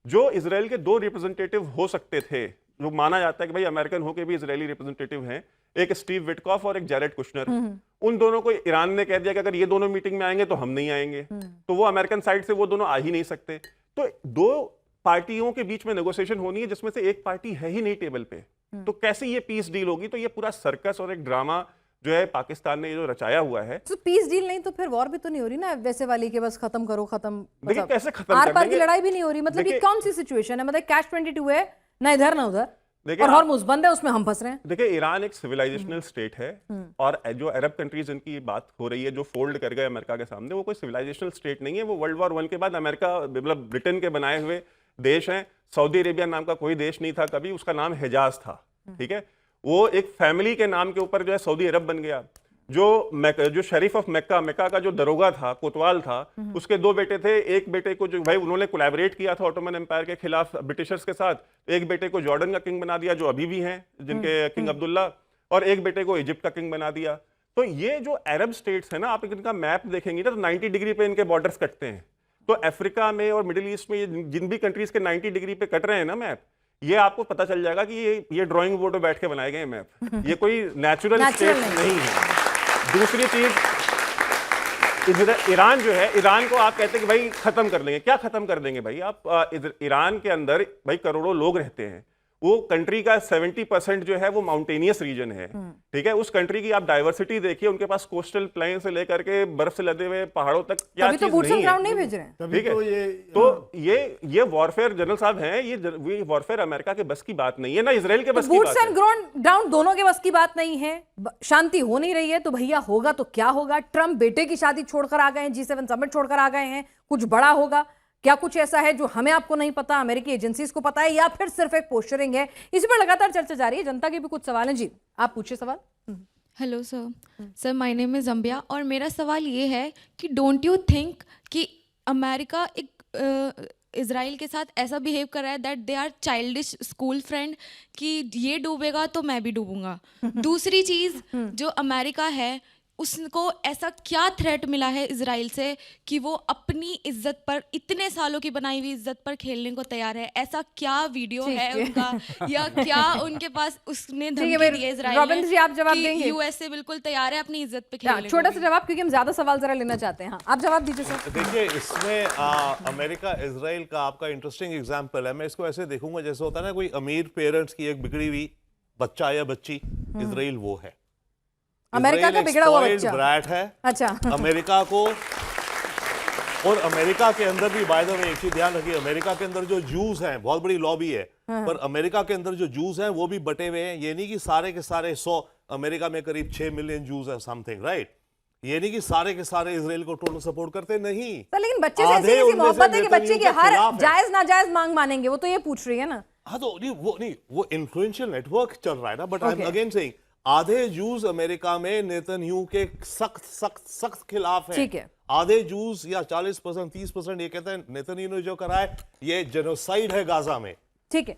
जो इजराइल के दो रिप्रेजेंटेटिव हो सकते थे, जो माना जाता है कि भाई अमेरिकन होके भी इजरायली रिप्रेजेंटेटिव हैं, एक स्टीव विटकॉफ और एक जैरेड कुशनर, उन दोनों को ईरान ने कह दिया कि अगर ये दोनों मीटिंग में आएंगे तो हम नहीं आएंगे, तो वो अमेरिकन साइड से वो दोनों आ ही नहीं सकते। तो दो पार्टियों के बीच में नेगोशिएशन होनी है जिसमें से एक पार्टी है ही नहीं टेबल पे, तो कैसे ये पीस डील होगी? तो ये पूरा सर्कस और एक ड्रामा जो है पाकिस्तान ने जो रचाया हुआ है। तो पीस डील नहीं तो फिर वॉर भी तो नहीं हो रही ना वैसे वाली के बस खत्म करो खत्म, देखिए कैसे खत्म आर कर पार की देंगे? लड़ाई भी नहीं हो रही, मतलब ये कौन सी सिचुएशन है? मतलब कैच 22 है, ना इधर ना उधर, देखिए और हॉर्मुज़ बंद है, उसमें हम फंस रहे हैं। देखिए ईरान एक सिविलाइजेशनल स्टेट है, और जो अरब कंट्रीज इनकी बात हो रही है जो फोल्ड कर गए अमेरिका के सामने, वो कोई सिविलाइजेशनल स्टेट नहीं है। वो वर्ल्ड वॉर 1 के बाद अमेरिका मतलब ब्रिटेन के बनाए हुए देश हैं। सऊदी अरेबिया नाम का कोई देश नहीं था कभी, उसका नाम हिजाज था, ठीक है। वो एक फैमिली के नाम के ऊपर जो है सऊदी अरब बन गया। जो शरीफ ऑफ मक्का का जो दरोगा था, कोतवाल था, उसके दो बेटे थे। एक बेटे को जो भाई उन्होंने कोलैबोरेट किया था ऑटोमन एम्पायर के खिलाफ ब्रिटिशर्स के साथ, एक बेटे को जॉर्डन का किंग बना दिया जो अभी भी हैं जिनके किंग अब्दुल्ला, और एक बेटे को इजिप्ट का किंग बना दिया। तो ये जो अरब स्टेट्स है ना, आप इनका मैप देखेंगे ना तो 90 डिग्री पे इनके बॉर्डर्स कटते हैं। तो अफ्रीका में और मिडिल ईस्ट में जिन भी कंट्रीज के 90 डिग्री पे कट रहे हैं ना मैप, ये आपको पता चल जाएगा कि ये ड्राइंग बोर्ड पे बैठ के बनाए गए मैप, ये कोई नेचुरल स्टेट नहीं है। दूसरी चीज, ईरान जो है, ईरान को आप कहते हैं कि भाई खत्म कर देंगे। क्या खत्म कर देंगे भाई आप? ईरान के अंदर भाई करोड़ों लोग रहते हैं। वो कंट्री का 70% जो है वो माउंटेनियस रीजन है, ठीक है। उस कंट्री की आप डाइवर्सिटी देखिए, उनके पास कोस्टल प्लेन से लेकर के बर्फ से लदे हुए पहाड़ों तक क्या तभी तो चीज बूट्स ऑन नहीं ग्राउंड है, नहीं भेज रहे हैं। ठीक है। तो ये वॉरफेयर जनरल साहब हैं, ये वॉरफेयर अमेरिका के बस की बात नहीं है, ना इसराइल के बस की बात बूट्स है। एंड ग्राउंड दोनों के बस की बात नहीं है। शांति हो नहीं रही है तो भैया होगा तो क्या होगा? ट्रम्प बेटे की शादी छोड़कर आ गए हैं, G7 समिट छोड़कर आ गए हैं, कुछ बड़ा होगा क्या? कुछ ऐसा है जो हमें आपको नहीं पता, अमेरिकी एजेंसीज को पता है, या फिर सिर्फ एक पोस्टरिंग है? इसी पर लगातार चर्चा जारी है। जनता के भी कुछ सवाल हैं। जी आप पूछिए सवाल। Hello sir, my name is Ambiya, और मेरा सवाल ये है कि डोंट यू थिंक कि अमेरिका एक इज़राइल के साथ ऐसा बिहेव कर रहा है that they are childish school friend, कि ये डूबेगा तो मैं भी डूबूंगा। दूसरी चीज़, जो अमेरिका है उसको ऐसा क्या थ्रेट मिला है इजराइल से कि वो अपनी इज्जत पर, इतने सालों की बनाई हुई इज्जत पर खेलने को तैयार है? ऐसा क्या वीडियो है उनका, या क्या उनके पास उसने धमकी दी है इजराइल जी आप जवाब देंगे? यूएसए बिल्कुल तैयार है अपनी इज्जत पे खेलने। छोटा सा जवाब, क्योंकि हम ज्यादा सवाल जरा लेना चाहते हैं। हाँ आप जवाब दीजिए सर। देखिए इसमें अमेरिका इजराइल का आपका इंटरेस्टिंग एग्जांपल है। मैं इसको ऐसे देखूंगा जैसे होता है ना कोई अमीर पेरेंट्स की एक बिगड़ी हुई बच्चा या बच्ची, इजराइल वो है। अमेरिका का बिगड़ा हुआ बच्चा ब्रैट है। अच्छा अमेरिका को, और अमेरिका के अंदर भी बाय द वे एक चीज ध्यान रखिए, अमेरिका के अंदर जो जूस हैं, बहुत बड़ी लॉबी है, पर अमेरिका के अंदर जो जूस हैं वो भी बटे हुए हैं। ये नहीं कि सारे के सारे 100, अमेरिका में करीब 6 मिलियन जूस है समथिंग, राइट। ये नहीं कि सारे के सारे इजराइल को टोटल सपोर्ट करते, नहीं। तो लेकिन बच्चे से ऐसी मोहब्बत है कि बच्चे की हर जायज नाजायज मांग मानेंगे, वो तो ये पूछ रही है ना। हाँ तो वो इन्फ्लुएंशियल नेटवर्क चल रहा है ना। But I am again saying, आधे जूस अमेरिका में नेतन्याहू के सख्त खिलाफ हैं। ठीक है। आधे जूस या 40%, 30% ये कहते हैं नेतन्याहू ने जो करा है ये जेनोसाइड है गाजा में। ठीक है।